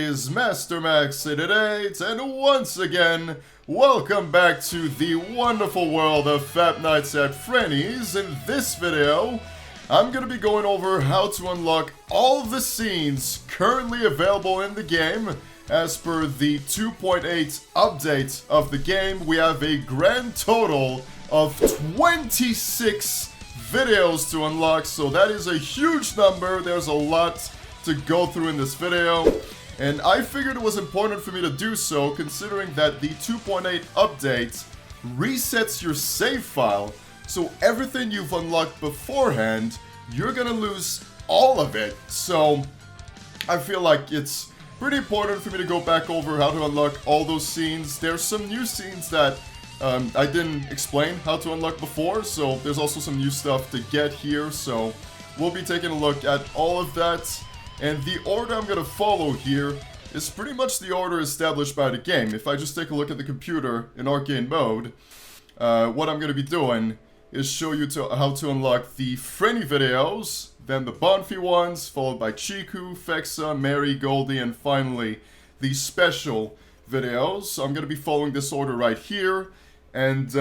is Master Max88, and once again, welcome back to the wonderful world of Fap Nights at Frenny's. In this video, I'm gonna be going over how to unlock all the scenes currently available in the game. As per the 2.8 update of the game, we have a grand total of 26 videos to unlock, so that is a huge number. There's a lot to go through in this video, and I figured it was important for me to do so, considering that the 2.8 update resets your save file, so everything you've unlocked beforehand, you're gonna lose all of it. So I feel like it's pretty important for me to go back over how to unlock all those scenes. There's some new scenes that I didn't explain how to unlock before, so there's also some new stuff to get here, so we'll be taking a look at all of that. And the order I'm going to follow here is pretty much the order established by the game. If I just take a look at the computer in arcade mode, what I'm going to be doing is show you how to unlock the Frenni videos, then the Bonfie ones, followed by Chiku, Fexa, Mary, Goldie, and finally the special videos. So I'm going to be following this order right here, and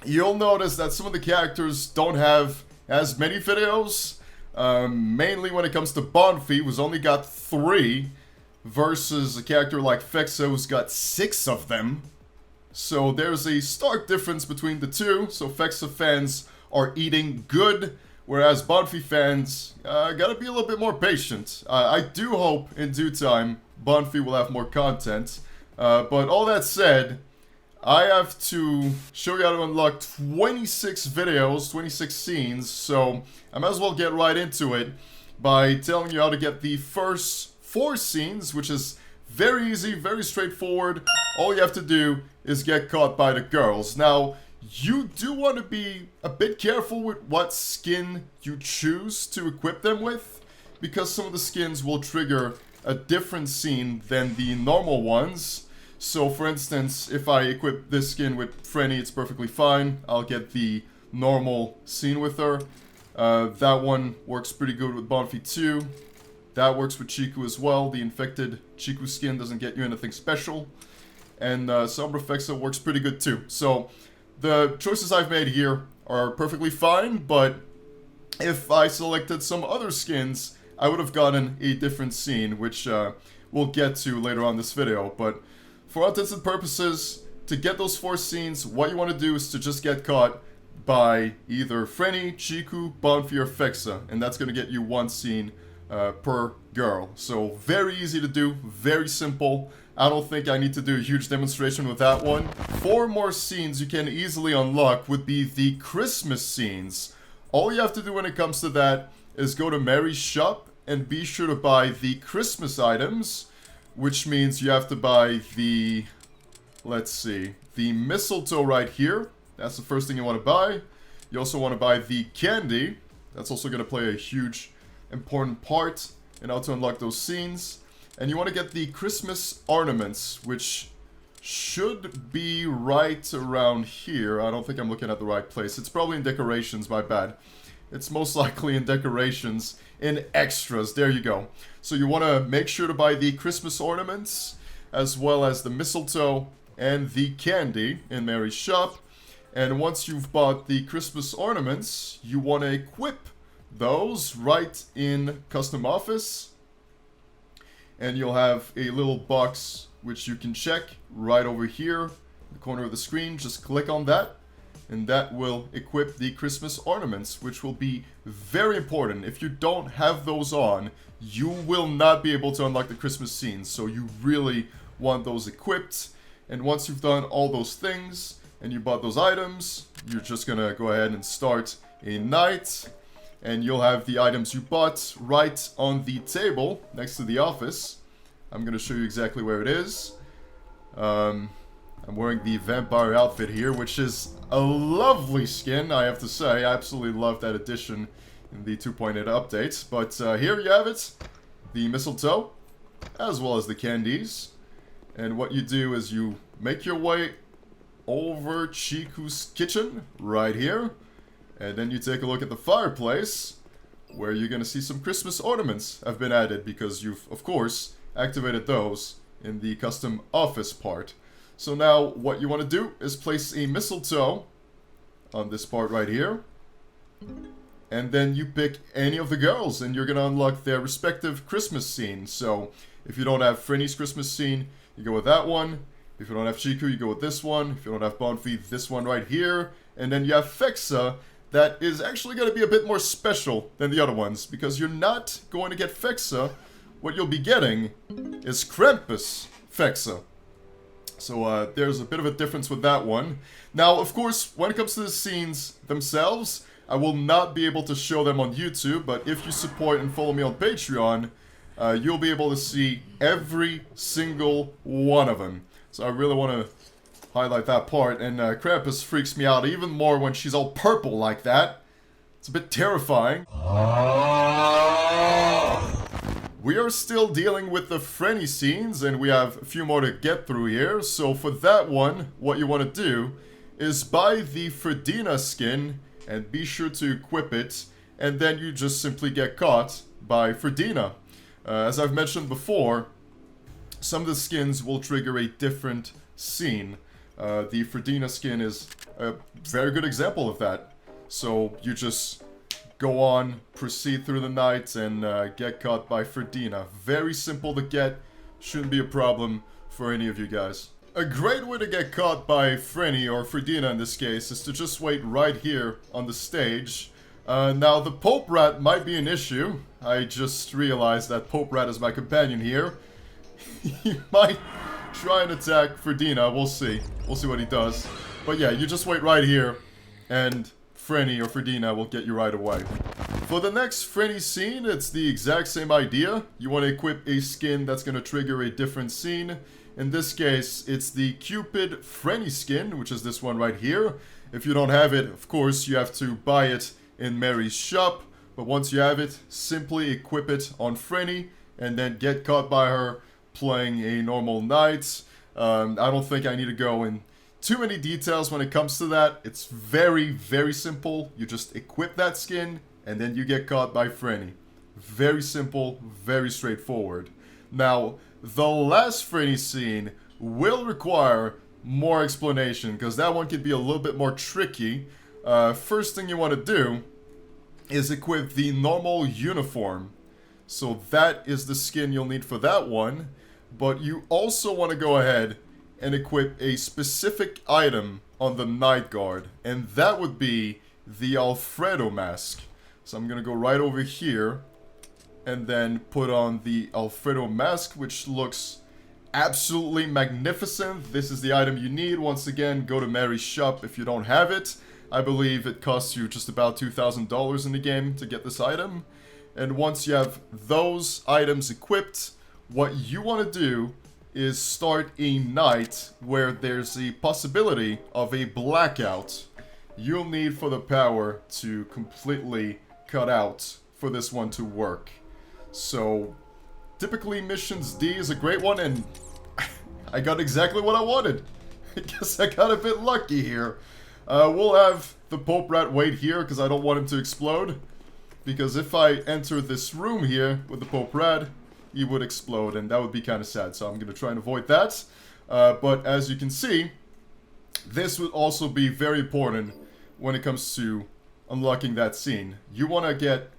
you'll notice that some of the characters don't have as many videos. Mainly when it comes to Bonfie, who's only got 3, versus a character like Fexa, who's got 6 of them. So there's a stark difference between the two, so Fexa fans are eating good, whereas Bonfie fans gotta be a little bit more patient. I do hope in due time Bonfie will have more content, but all that said, I have to show you how to unlock 26 videos, 26 scenes, so I might as well get right into it by telling you how to get the first 4 scenes, which is very easy, very straightforward. All you have to do is get caught by the girls. Now, you do want to be a bit careful with what skin you choose to equip them with, because some of the skins will trigger a different scene than the normal ones. So, for instance, if I equip this skin with Frenni, it's perfectly fine. I'll get the normal scene with her. That one works pretty good with Bonfie too. That works with Chiku as well. The infected Chiku skin doesn't get you anything special. And Sombra Fexa works pretty good too. So, the choices I've made here are perfectly fine, but if I selected some other skins, I would have gotten a different scene, which we'll get to later on this video. But for all intents and purposes, to get those 4 scenes, what you want to do is to just get caught by either Frenni, Chiku, Bonfie, or Fexa, and that's going to get you 1 scene per girl. So very easy to do, very simple. I don't think I need to do a huge demonstration with that one. 4 more scenes you can easily unlock would be the Christmas scenes. All you have to do when it comes to that is go to Mary's shop and be sure to buy the Christmas items, which means you have to buy the, let's see, the mistletoe right here. That's the first thing you want to buy. You also want to buy the candy. That's also going to play a huge, important part in how to unlock those scenes. And you want to get the Christmas ornaments, which should be right around here. I don't think I'm looking at the right place. It's probably in decorations, my bad. It's most likely in decorations, in extras. There you go. So you want to make sure to buy the Christmas ornaments, as well as the mistletoe and the candy in Mary's shop. And once you've bought the Christmas ornaments, you want to equip those right in Custom Office. And you'll have a little box which you can check right over here in the corner of the screen. Just click on that, and that will equip the Christmas ornaments, which will be very important. If you don't have those on, you will not be able to unlock the Christmas scenes, so you really want those equipped. And once you've done all those things, and you bought those items, you're just gonna go ahead and start a night, and you'll have the items you bought right on the table next to the office. I'm gonna show you exactly where it is. I'm wearing the vampire outfit here, which is a lovely skin, I have to say. I absolutely love that addition in the 2.8 update. But here you have it, the mistletoe, as well as the candies. And what you do is you make your way over Chiku's kitchen, right here. And then you take a look at the fireplace, where you're going to see some Christmas ornaments have been added, because you've, of course, activated those in the custom office part. So now what you want to do is place a mistletoe on this part right here. And then you pick any of the girls and you're going to unlock their respective Christmas scene. So if you don't have Frenny's Christmas scene, you go with that one. If you don't have Chiku, you go with this one. If you don't have Bonfie, this one right here. And then you have Fexa, that is actually going to be a bit more special than the other ones, because you're not going to get Fexa. What you'll be getting is Krampus Fexa. So there's a bit of a difference with that one. Now, of course, when it comes to the scenes themselves, I will not be able to show them on YouTube, but if you support and follow me on Patreon, you'll be able to see every single one of them. So I really want to highlight that part, and Krampus freaks me out even more when she's all purple like that. It's a bit terrifying. We are still dealing with the Frenny scenes, and we have a few more to get through here. So for that one, what you want to do is buy the Freddy skin, and be sure to equip it, and then you just simply get caught by Freddy. As I've mentioned before, some of the skins will trigger a different scene. The Freddy skin is a very good example of that. So you just go on, proceed through the night, and get caught by Freddy. Very simple to get, shouldn't be a problem for any of you guys. A great way to get caught by Frenny, or Freddy in this case, is to just wait right here on the stage. Now, the Pope Rat might be an issue. I just realized that Pope Rat is my companion here. He might try and attack Freddy. We'll see. We'll see what he does. But yeah, you just wait right here, and Frenny or Freddy will get you right away. For the next Frenny scene, it's the exact same idea. You want to equip a skin that's going to trigger a different scene. In this case, it's the Cupid Frenny skin, which is this one right here. If you don't have it, of course, you have to buy it in Mary's shop. But once you have it, simply equip it on Frenny, and then get caught by her playing a normal night. I don't think I need to go in too many details when it comes to that. It's very, very simple. You just equip that skin, and then you get caught by Frenny. Very simple, very straightforward. Now, the last Frenny scene will require more explanation, because that one can be a little bit more tricky. First thing you want to do is equip the normal uniform. So that is the skin you'll need for that one. But you also want to go ahead and equip a specific item on the night guard, and that would be the Alfredo mask. So I'm going to go right over here and then put on the Alfredo mask, which looks absolutely magnificent. This is the item you need. Once again, go to Mary's shop if you don't have it. I believe it costs you just about $2,000 in the game to get this item. And once you have those items equipped, what you want to do is start a night where there's a possibility of a blackout. You'll need for the power to completely cut out for this one to work. So, typically missions D is a great one, and I got exactly what I wanted. I guess I got a bit lucky here. We'll have the Pope Rat wait here, because I don't want him to explode. Because if I enter this room here with the Pope Rat, he would explode, and that would be kind of sad. So I'm going to try and avoid that. But as you can see, this would also be very important when it comes to unlocking that scene. You want to get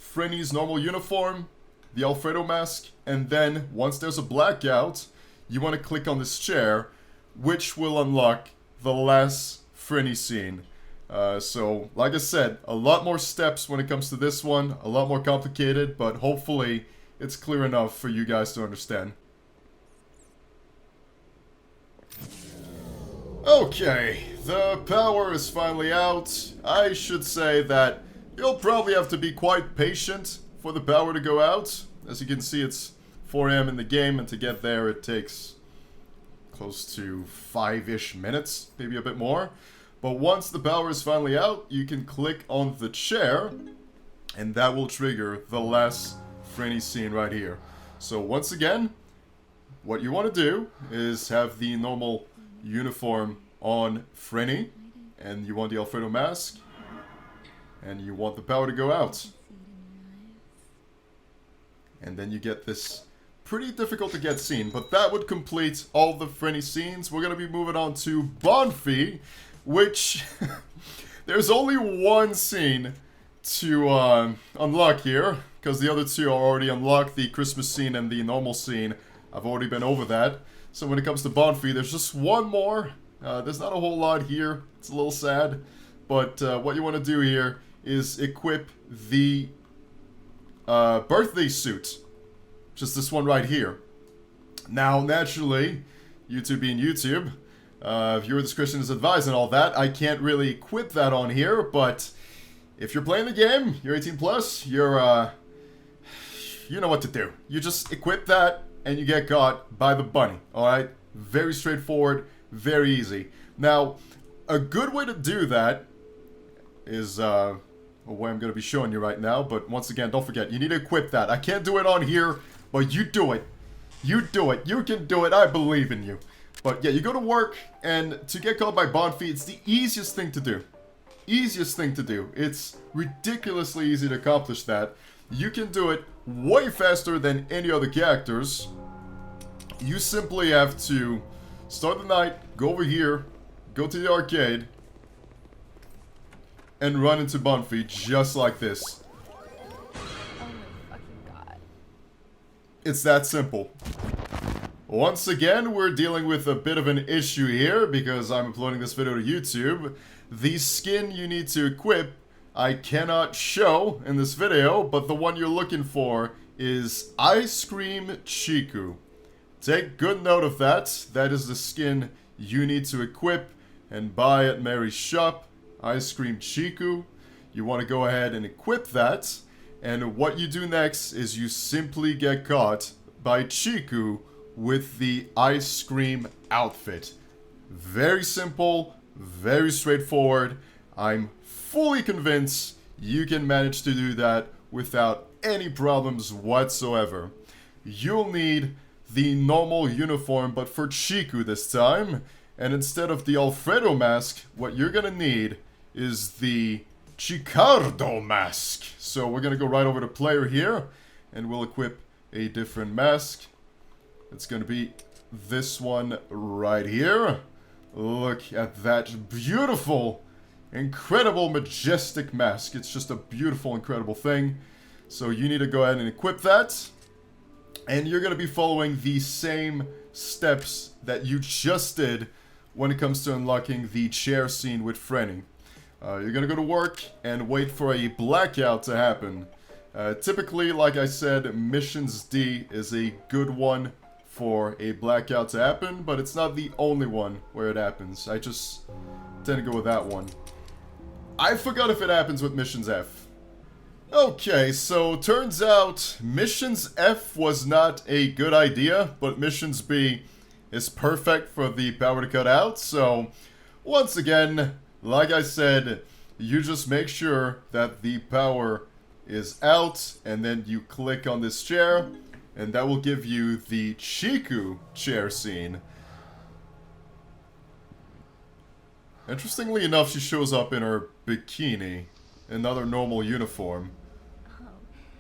Frenny's normal uniform, the Alfredo mask, and then once there's a blackout, you want to click on this chair, which will unlock the last Frenny scene. So, like I said, a lot more steps when it comes to this one, a lot more complicated, but hopefully it's clear enough for you guys to understand. Okay, the power is finally out. I should say that you'll probably have to be quite patient for the power to go out. As you can see, it's 4 AM in the game, and to get there it takes close to 5-ish minutes, maybe a bit more. But once the power is finally out, you can click on the chair, and that will trigger the last Frenny scene right here. So once again, what you want to do is have the normal uniform on Frenny, and you want the Alfredo mask, and you want the power to go out. And then you get this pretty difficult to get scene, but that would complete all the Frenni scenes. We're going to be moving on to Bonfie, which there's only one scene to unlock here, because the other two are already unlocked, the Christmas scene and the normal scene. I've already been over that. So when it comes to Bonfie, there's just one more. There's not a whole lot here. It's a little sad. But what you want to do here is equip the birthday suit. Just this one right here. Now, naturally, YouTube being YouTube, viewer discretion is advised and all that. I can't really equip that on here, but if you're playing the game, you're 18 plus, you're, you know what to do. You just equip that and you get got by the bunny, alright? Very straightforward, very easy. Now, a good way to do that is, a way I'm going to be showing you right now, but once again, don't forget, you need to equip that. I can't do it on here, but you do it. You do it. You can do it. I believe in you. But yeah, you go to work, and to get caught by Bonfie, it's the easiest thing to do. Easiest thing to do. It's ridiculously easy to accomplish that. You can do it way faster than any other characters. You simply have to start the night, go over here, go to the arcade, and run into Bonfie just like this. Oh my fucking god. It's that simple. Once again, we're dealing with a bit of an issue here because I'm uploading this video to YouTube. The skin you need to equip, I cannot show in this video, but the one you're looking for is Ice Cream Chiku. Take good note of that. That is the skin you need to equip and buy at Mary's shop. Ice Cream Chiku. You want to go ahead and equip that. And what you do next is you simply get caught by Chiku with the ice cream outfit. Very simple, very straightforward. I'm fully convinced you can manage to do that without any problems whatsoever. You'll need the normal uniform, but for Chiku this time. And instead of the Alfredo mask, what you're gonna need is the Chicardo mask. So we're gonna go right over to player here, and we'll equip a different mask. It's gonna be this one right here. Look at that beautiful, incredible, majestic mask. It's just a beautiful, incredible thing. So you need to go ahead and equip that. And you're gonna be following the same steps that you just did when it comes to unlocking the chair scene with Frenni. You're gonna go to work and wait for a blackout to happen. Typically, like I said, Missions D is a good one for a blackout to happen, but it's not the only one where it happens. I just tend to go with that one. I forgot if it happens with Missions F. Okay, so turns out Missions F was not a good idea, but Missions B is perfect for the power to cut out. So once again, like I said, you just make sure that the power is out, and then you click on this chair, and that will give you the Chiku chair scene. Interestingly enough, she shows up in her bikini, another normal uniform.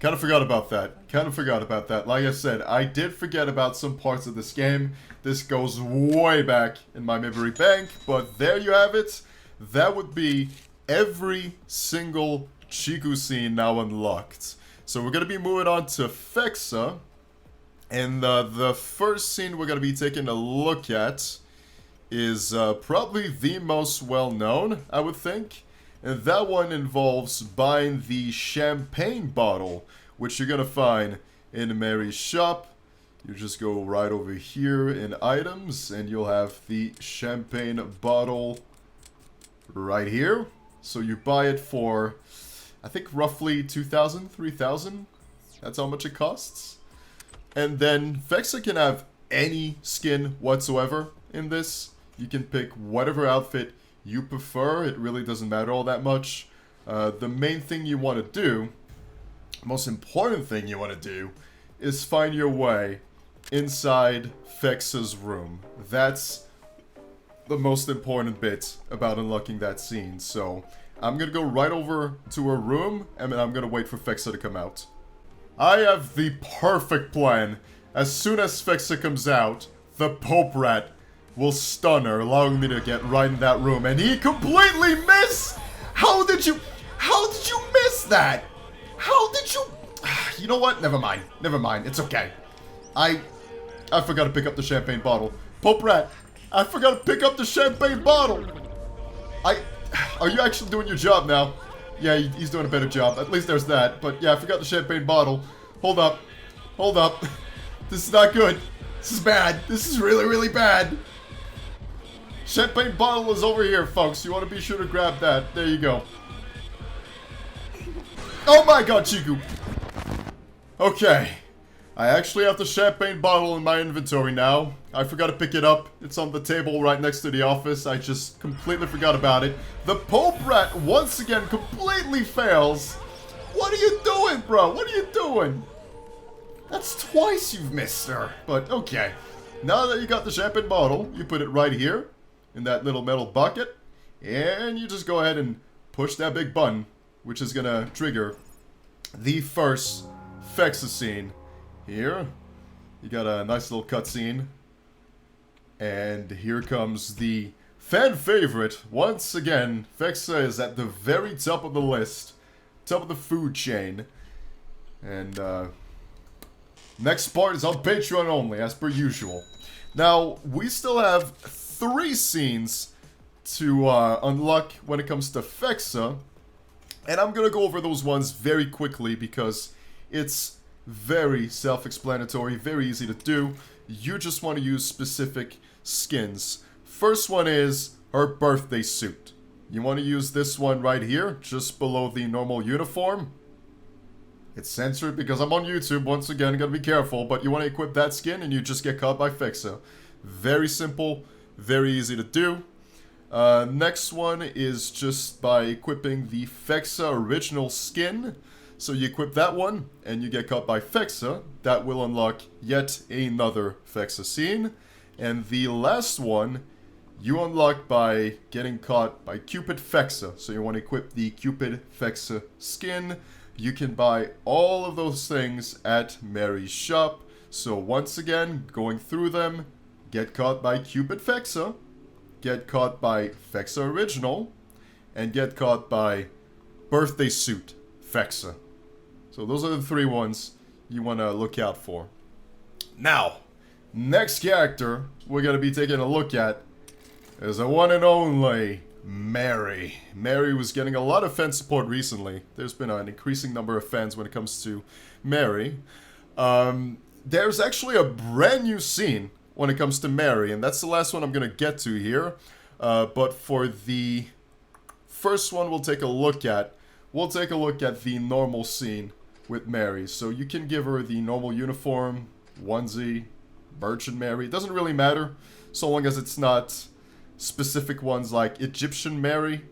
Kind of forgot about that. Like I said, I did forget about some parts of this game. This goes way back in my memory bank, but there you have it. That would be every single Chiku scene now unlocked. So we're going to be moving on to Fexa. And the first scene we're going to be taking a look at is probably the most well-known, I would think. And that one involves buying the champagne bottle, which you're going to find in Mary's shop. You just go right over here in items, and you'll have the champagne bottle right here. So you buy it for, I think, roughly 2,000, 3,000. That's how much it costs. And then Fexa can have any skin whatsoever in this. You can pick whatever outfit you prefer. It really doesn't matter all that much. The main thing you want to do, most important thing you want to do, is find your way inside Fexa's room. That's the most important bit about unlocking that scene. So I'm going to go right over to her room, and then I'm going to wait for Fexa to come out. I have the perfect plan. as soon as Fexa comes out, the Pope Rat will stun her, allowing me to get right in that room. And he completely missed! How did you miss that? How did you... You know what? Never mind. Never mind. It's okay. I forgot to pick up the champagne bottle. Pope Rat, I forgot to pick up the champagne bottle. Are you actually doing your job now? Yeah, he's doing a better job. At least there's that. But yeah, I forgot the champagne bottle. Hold up. Hold up. This is not good. This is bad. This is really, really bad. Champagne bottle is over here, folks. You want to be sure to grab that. There you go. Oh my god, Chiku. Okay. I actually have the champagne bottle in my inventory now. I forgot to pick it up. It's on the table right next to the office. I just completely forgot about it. The Pope Rat once again completely fails. What are you doing, bro? What are you doing? That's twice you've missed her. But okay. Now that you got the champagne bottle, you put it right here in that little metal bucket. And you just go ahead and push that big button, which is gonna trigger the first Fexa scene. Here, you got a nice little cutscene. And here comes the fan favorite. Once again, Fexa is at the very top of the list. Top of the food chain. And, next part is on Patreon only, as per usual. Now, we still have 3 scenes to unlock when it comes to Fexa. And I'm gonna go over those ones very quickly because it's very self-explanatory, very easy to do. You just want to use specific skins. First one is her birthday suit. You want to use this one right here, just below the normal uniform. It's censored because I'm on YouTube, once again, gotta be careful, but you want to equip that skin and you just get caught by Fexa. Very simple, very easy to do. Next one is just by equipping the Fexa original skin. So you equip that one, and you get caught by Fexa. That will unlock yet another Fexa scene. And the last one, you unlock by getting caught by Cupid Fexa. So you want to equip the Cupid Fexa skin. You can buy all of those things at Mary's shop. So once again, going through them, get caught by Cupid Fexa, get caught by Fexa Original, and get caught by Birthday Suit Fexa. So those are the 3 ones you want to look out for. Now, next character we're going to be taking a look at is the one and only Mary. Mary was getting a lot of fan support recently. There's been an increasing number of fans when it comes to Mary. There's actually a brand new scene when it comes to Mary, and that's the last one I'm going to get to here. But for the first one we'll take a look at the normal scene with Mary. So you can give her the normal uniform, onesie, Merchant Mary. It doesn't really matter, so long as it's not specific ones like Egyptian Mary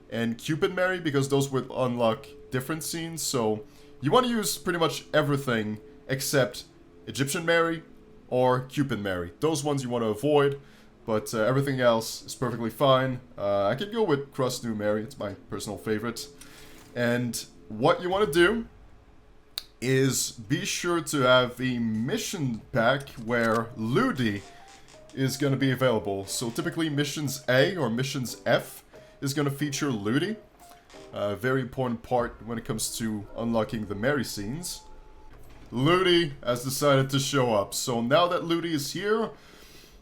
and Cupid Mary, because those would unlock different scenes. So you want to use pretty much everything except Egyptian Mary or Cupid Mary. Those ones you want to avoid, but everything else is perfectly fine. I could go with Crust New Mary, it's my personal favorite. And what you want to do is be sure to have a mission pack where Ludi is going to be available. So typically missions A or missions F is going to feature Ludi. A very important part when it comes to unlocking the Mary scenes. Ludi has decided to show up. So now that Ludi is here,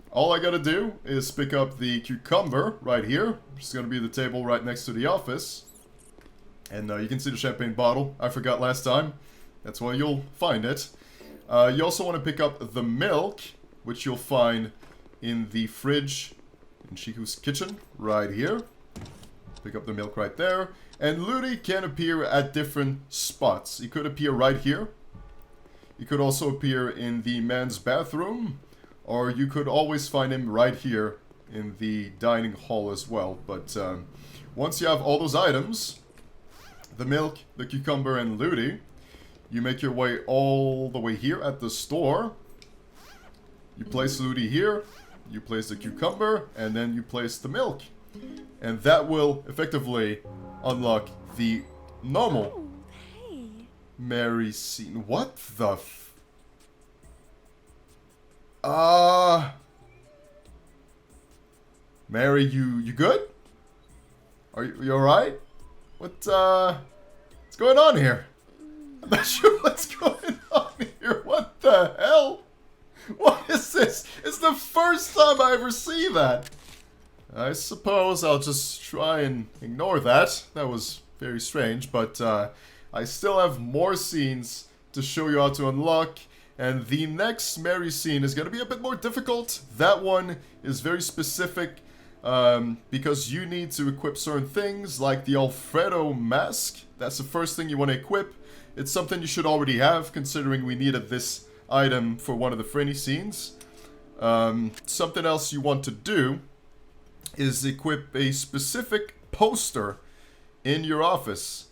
all I gotta do is pick up the cucumber right here, which is gonna be the table right next to the office. And you can see the champagne bottle. I forgot last time. That's why you'll find it. You also want to pick up the milk, which you'll find in the fridge in Chiku's kitchen, right here. Pick up the milk right there. And Ludi can appear at different spots. He could appear right here. He could also appear in the man's bathroom. Or you could always find him right here in the dining hall as well. But once you have all those items, the milk, the cucumber, and Ludi, you make your way all the way here at the store. You place Ludi here, you place the cucumber, and then you place the milk. And that will effectively unlock the normal Oh, hey. Mary scene. What the Mary, you good? Are you alright? What's going on here? I'm not sure what's going on here. What the hell? What is this? It's the first time I ever see that. I suppose I'll just try and ignore that. That was very strange, but I still have more scenes to show you how to unlock. And the next Mary scene is going to be a bit more difficult. That one is very specific because you need to equip certain things like the Alfredo mask. That's the first thing you want to equip. It's something you should already have considering we needed this item for one of the Frenni scenes. Something else you want to do is equip a specific poster in your office.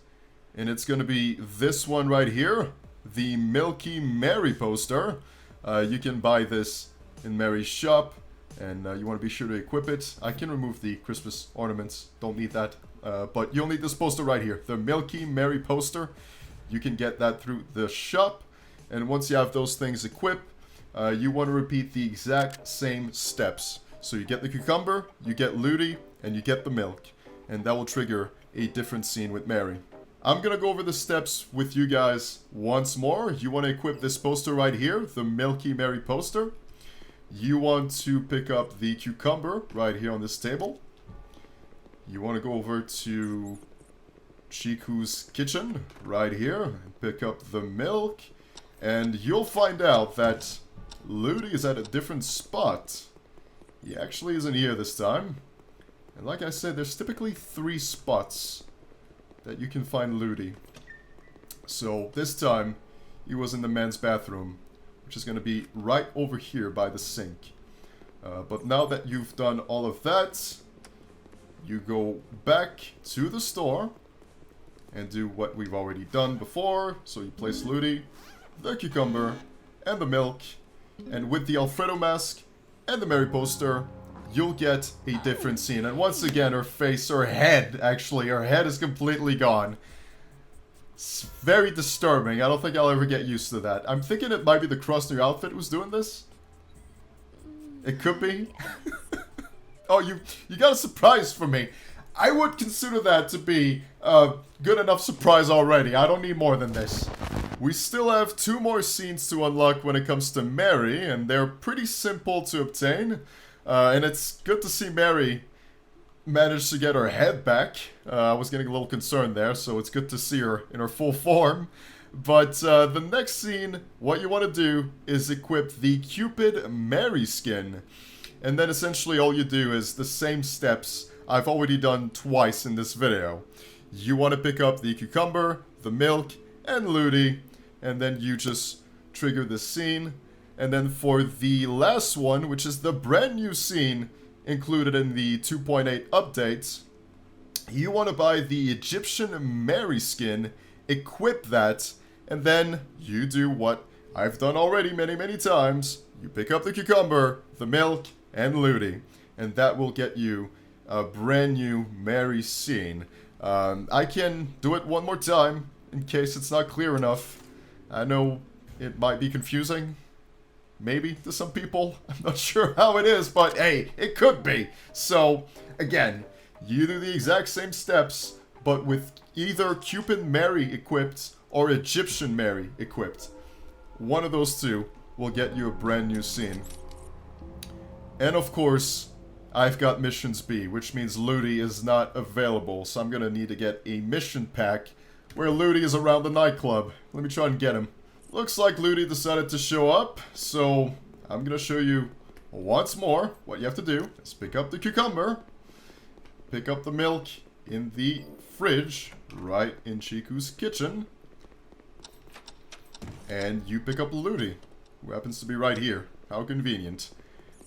And it's going to be this one right here. The Milky Mary poster. You can buy this in Mary's shop, and you want to be sure to equip it. I can remove the Christmas ornaments, don't need that. But you'll need this poster right here, the Milky Mary poster. You can get that through the shop, and once you have those things equipped, you want to repeat the exact same steps. So you get the cucumber, you get Ludi, and you get the milk, and that will trigger a different scene with Mary. I'm gonna go over the steps with you guys once more. You want to equip this poster right here, the Milky Mary poster. You want to pick up the cucumber right here on this table. You want to go over to Chiku's kitchen right here and pick up the milk. And you'll find out that Ludi is at a different spot. He actually isn't here this time. And like I said, there's typically 3 spots that you can find Ludi. So this time, he was in the men's bathroom, which is going to be right over here by the sink. But now that you've done all of that, you go back to the store and do what we've already done before. So you place Ludi, the cucumber, and the milk. And with the Alfredo mask and the Mary poster, you'll get a different scene. And once again, her head is completely gone. It's very disturbing. I don't think I'll ever get used to that. I'm thinking it might be the cross in your outfit who's doing this. It could be. Oh, you got a surprise for me. I would consider that to be a good enough surprise already. I don't need more than this. We still have 2 more scenes to unlock when it comes to Mary, and they're pretty simple to obtain. And it's good to see Mary manage to get her head back. I was getting a little concerned there, so it's good to see her in her full form. But the next scene, what you want to do is equip the Cupid Mary skin. And then essentially all you do is the same steps I've already done twice in this video. You want to pick up the cucumber, the milk, and Ludi, and then you just trigger the scene. And then for the last one, which is the brand new scene included in the 2.8 update, you want to buy the Egyptian Mary skin, equip that, and then you do what I've done already many times. You pick up the cucumber, the milk, and Ludi, and that will get you a brand new Mary scene. I can do it one more time in case it's not clear enough. I know it might be confusing. Maybe to some people. I'm not sure how it is, but hey, it could be. So, again, you do the exact same steps, but with either Cupid Mary equipped or Egyptian Mary equipped. One of those 2 will get you a brand new scene. And of course, I've got Missions B, which means Ludi is not available, so I'm gonna need to get a mission pack where Ludi is around the nightclub. Let me try and get him. Looks like Ludi decided to show up, so I'm gonna show you once more what you have to do is pick up the cucumber, pick up the milk in the fridge right in Chiku's kitchen, and you pick up Ludi, who happens to be right here. How convenient.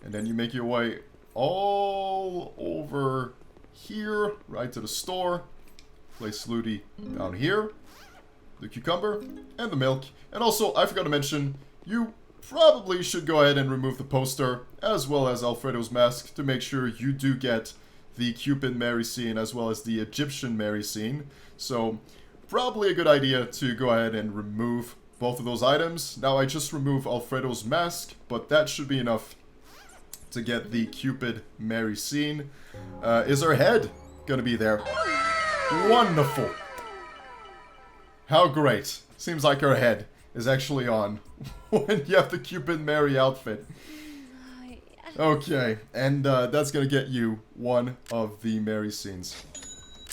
And then you make your way all over here, right to the store. Place Ludi down here, the cucumber, and the milk. And also, I forgot to mention, you probably should go ahead and remove the poster, as well as Alfredo's mask, to make sure you do get the Cupid Mary scene, as well as the Egyptian Mary scene. So, probably a good idea to go ahead and remove both of those items. Now I just remove Alfredo's mask, but that should be enough to get the Cupid Mary scene. Is her head gonna be there? Wonderful. How great. Seems like her head is actually on when you have the Cupid Mary outfit. Okay, and that's gonna get you one of the Mary scenes.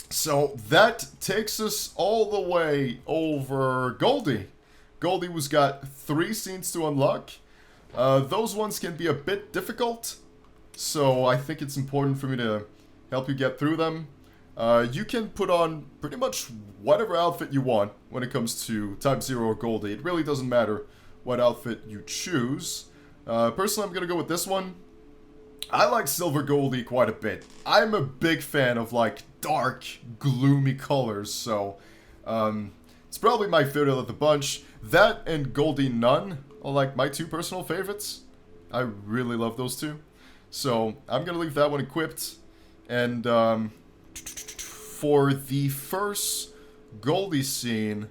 So that takes us all the way over Goldie. Goldie was got 3 scenes to unlock. Those ones can be a bit difficult, so I think it's important for me to help you get through them. You can put on pretty much whatever outfit you want when it comes to Type 0 or Goldie. It really doesn't matter what outfit you choose. Personally, I'm going to go with this one. I like Silver Goldie quite a bit. I'm a big fan of, like, dark, gloomy colors, so it's probably my favorite of the bunch. That and Goldie Nun are, like, my 2 personal favorites. I really love those 2. So, I'm going to leave that one equipped. And, for the first Goldie scene,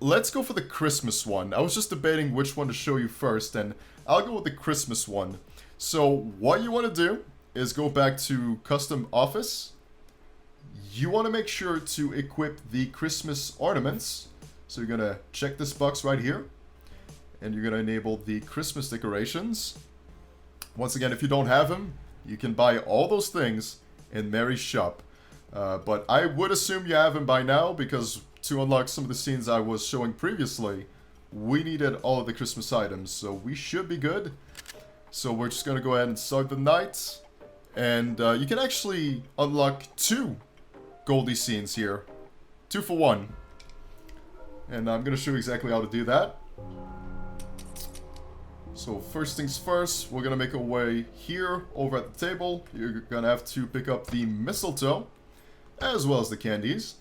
let's go for the Christmas one. I was just debating which one to show you first, and I'll go with the Christmas one. So what you want to do is go back to Custom Office. You want to make sure to equip the Christmas ornaments. So you're going to check this box right here, and you're going to enable the Christmas decorations. Once again, if you don't have them, you can buy all those things in Mary's shop. But I would assume you have them by now, because to unlock some of the scenes I was showing previously, we needed all of the Christmas items, so we should be good. So we're just going to go ahead and start the night. And you can actually unlock 2 Goldie scenes here. 2 for 1. And I'm going to show you exactly how to do that. So first things first, we're going to make our way here over at the table. You're going to have to pick up the mistletoe, as well as the candies.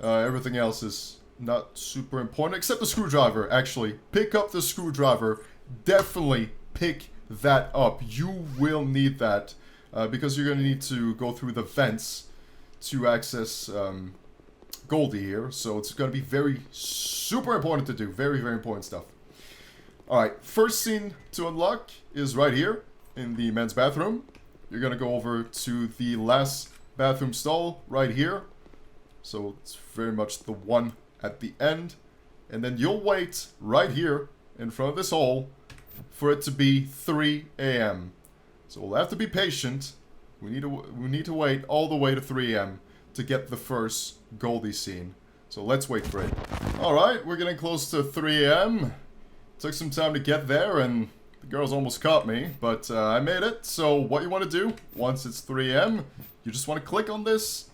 Everything else is not super important, except the screwdriver, actually. Pick up the screwdriver. Definitely pick that up. You will need that, because you're going to need to go through the vents to access Goldie here. So it's going to be super important to do. Very, very important stuff. Alright, first scene to unlock is right here in the men's bathroom. You're going to go over to the last bathroom stall right here. So it's very much the one at the end. And then you'll wait right here in front of this hole for it to be 3 a.m. So we'll have to be patient. We need to wait all the way to 3 a.m. to get the first Goldie scene. So let's wait for it. Alright, we're getting close to 3 a.m. Took some time to get there, and the girls almost caught me, but I made it. So what you want to do, once it's 3 a.m., you just want to click on this,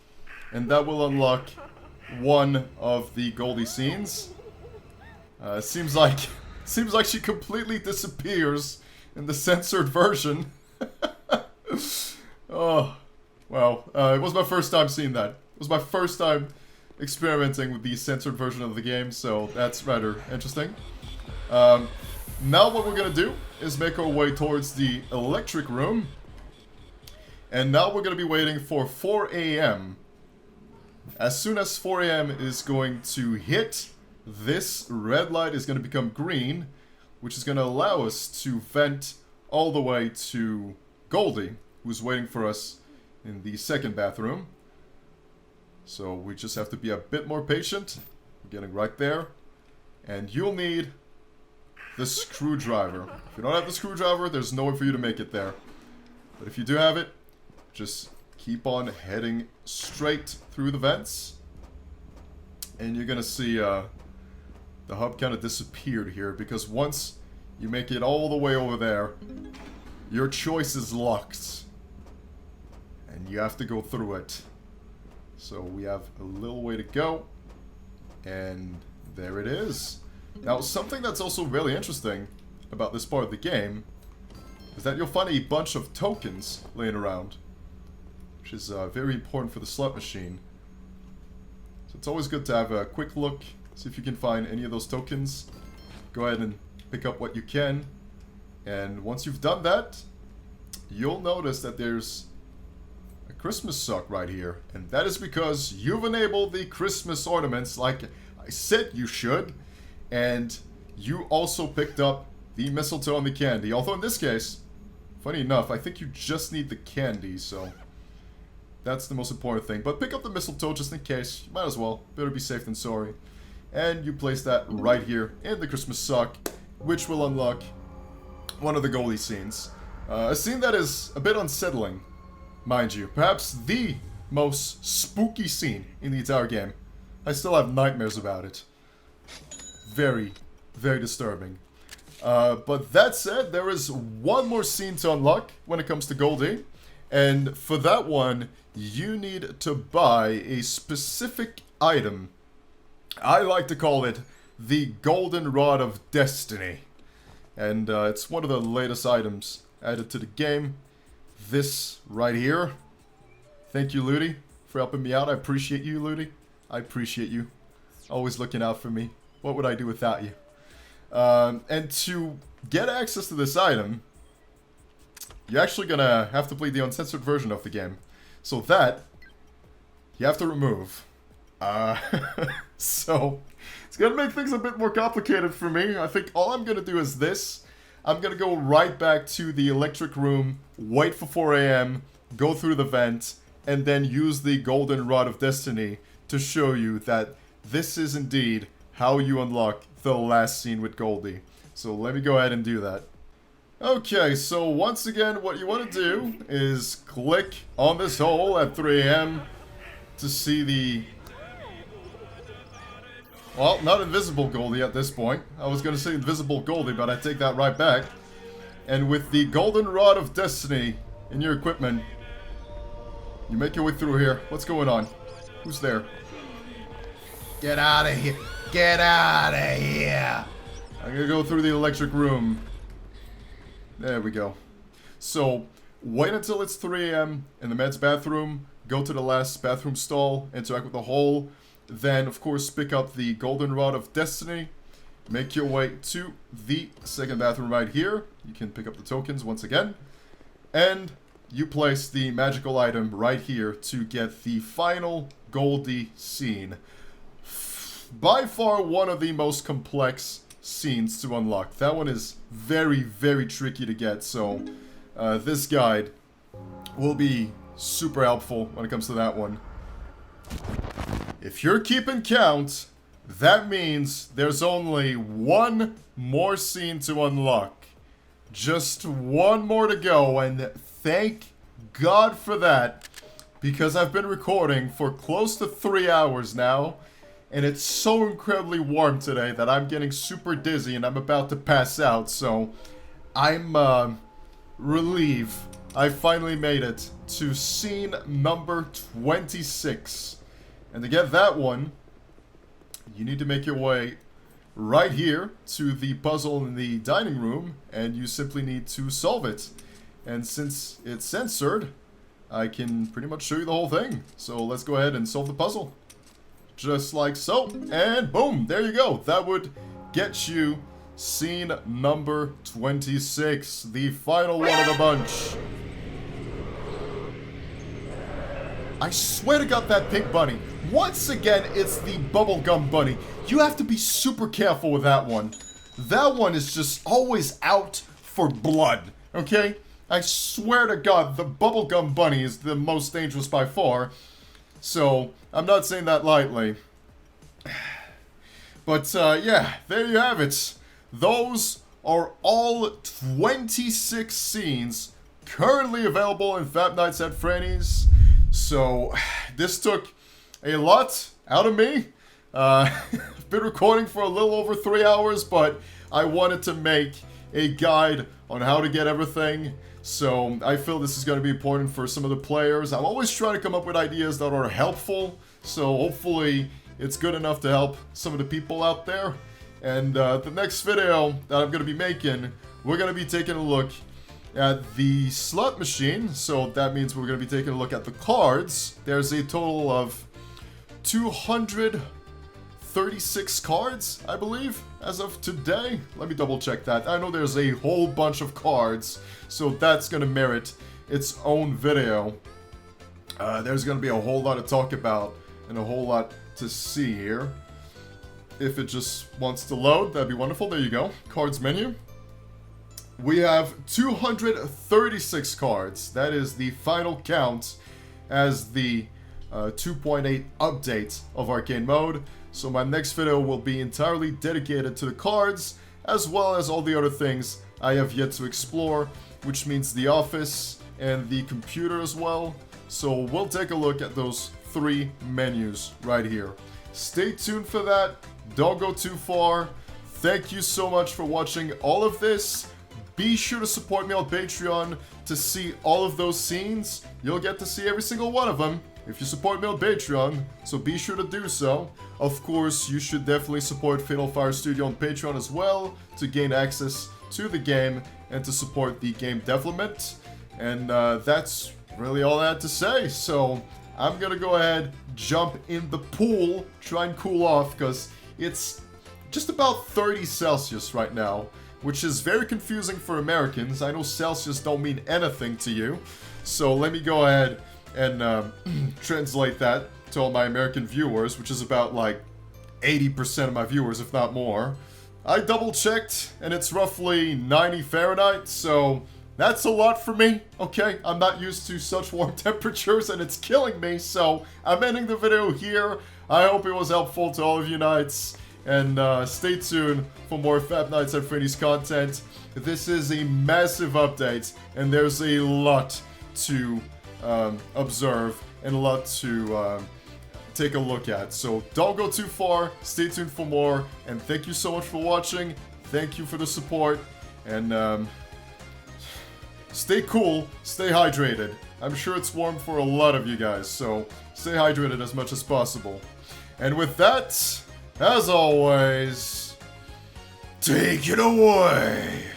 and that will unlock one of the Goldie scenes. Seems like she completely disappears in the censored version. Oh, wow. It was my first time seeing that. It was my first time experimenting with the censored version of the game, so that's rather interesting. Now what we're gonna do is make our way towards the electric room. And now we're gonna be waiting for 4 a.m. As soon as 4 a.m. is going to hit, this red light is gonna become green, which is gonna allow us to vent all the way to Goldie, who's waiting for us in the second bathroom. So we just have to be a bit more patient. We're getting right there. And you'll need the screwdriver. If you don't have the screwdriver, there's no way for you to make it there. But if you do have it, just keep on heading straight through the vents. And you're gonna see the hub kind of disappeared here, because once you make it all the way over there, your choice is locked. And you have to go through it. So we have a little way to go. And there it is. Now, something that's also really interesting about this part of the game is that you'll find a bunch of tokens laying around, which is very important for the slot machine. So it's always good to have a quick look, see if you can find any of those tokens. Go ahead and pick up what you can. And once you've done that, you'll notice that there's a Christmas sock right here. And that is because you've enabled the Christmas ornaments like I said you should. And you also picked up the mistletoe and the candy. Although in this case, funny enough, I think you just need the candy, so that's the most important thing. But pick up the mistletoe just in case. You might as well. Better be safe than sorry. And you place that right here in the Christmas sock, which will unlock one of the Goldie scenes. A scene that is a bit unsettling, mind you. Perhaps the most spooky scene in the entire game. I still have nightmares about it. Very, very disturbing. But that said, there is one more scene to unlock when it comes to Goldie. And for that one, you need to buy a specific item. I like to call it the Golden Rod of Destiny. And it's one of the latest items added to the game. This right here. Thank you, Ludi, for helping me out. I appreciate you, Ludi. I appreciate you. Always looking out for me. What would I do without you? And to get access to this item, you're actually gonna have to play the uncensored version of the game. So that, you have to remove. So, it's gonna make things a bit more complicated for me. I think all I'm gonna do is this. I'm gonna go right back to the electric room, wait for 4 AM, go through the vent, and then use the Golden Rod of Destiny to show you that this is indeed how you unlock the last scene with Goldie. So let me go ahead and do that. Okay, so once again, what you want to do is click on this hole at 3 AM to see the... Well, not invisible Goldie at this point. I was going to say invisible Goldie, but I take that right back. And with the Golden Rod of Destiny in your equipment, you make your way through here. What's going on? Who's there? Get out of here. Get out of here. I'm going to go through the electric room. There we go. So, wait until it's 3 AM in the men's bathroom. Go to the last bathroom stall. Interact with the hole. Then, of course, pick up the Golden Rod of Destiny. Make your way to the second bathroom right here. You can pick up the tokens once again. And you place the magical item right here to get the final Goldie scene. By far one of the most complex scenes to unlock. That one is very, very tricky to get. So, this guide will be super helpful when it comes to that one. If you're keeping count, that means there's only one more scene to unlock. Just one more to go, and thank God for that, because I've been recording for close to 3 hours now, and it's so incredibly warm today that I'm getting super dizzy and I'm about to pass out, so I'm relieved I finally made it to scene number 26. And to get that one, you need to make your way right here to the puzzle in the dining room, and you simply need to solve it. And since it's censored, I can pretty much show you the whole thing. So let's go ahead and solve the puzzle. Just like so, and boom, there you go. That would get you scene number 26, the final one of the bunch. I swear to God, that pink bunny. Once again, it's the bubblegum bunny. You have to be super careful with that one. That one is just always out for blood, okay? I swear to God, the bubblegum bunny is the most dangerous by far. So, I'm not saying that lightly. But, yeah, there you have it. Those are all 26 scenes currently available in Fab Nights at Frenny's. So, this took a lot out of me. I've been recording for a little over 3 hours, but I wanted to make a guide on how to get everything. So, I feel this is going to be important for some of the players. I'm always trying to come up with ideas that are helpful. So, hopefully, it's good enough to help some of the people out there. And the next video that I'm going to be making, we're going to be taking a look at the slot machine. So that means we're going to be taking a look at the cards. There's a total of 236 cards, I believe, as of today. Let me double check that. I know there's a whole bunch of cards, so that's going to merit its own video. There's going to be a whole lot to talk about and a whole lot to see here. if it just wants to load, that'd be wonderful. There you go. Cards menu. We have 236 cards. That is the final count as the 2.8 update of Arcane Mode. So my next video will be entirely dedicated to the cards, as well as all the other things I have yet to explore, which means the office and the computer as well. So we'll take a look at those 3 menus right here. Stay tuned for that. Don't go too far. Thank you so much for watching all of this. Be sure to support me on Patreon to see all of those scenes. You'll get to see every single one of them if you support me on Patreon, so be sure to do so. Of course, you should definitely support Fatal Fire Studio on Patreon as well to gain access to the game and to support the game development. And that's really all I had to say. So I'm gonna go ahead, jump in the pool, try and cool off, because it's just about 30 Celsius right now, which is very confusing for Americans. I know Celsius don't mean anything to you. So let me go ahead and translate that to all my American viewers, which is about like 80% of my viewers, if not more. I double checked, and it's roughly 90 Fahrenheit, so that's a lot for me, okay? I'm not used to such warm temperatures, and it's killing me, so I'm ending the video here. I hope it was helpful to all of you knights, and stay tuned for more Fab Nights at Freddy's content. This is a massive update, and there's a lot to observe and a lot to take a look at. So don't go too far, stay tuned for more, and thank you so much for watching. Thank you for the support, and stay cool, stay hydrated. I'm sure it's warm for a lot of you guys, so stay hydrated as much as possible. And with that, as always, take it away!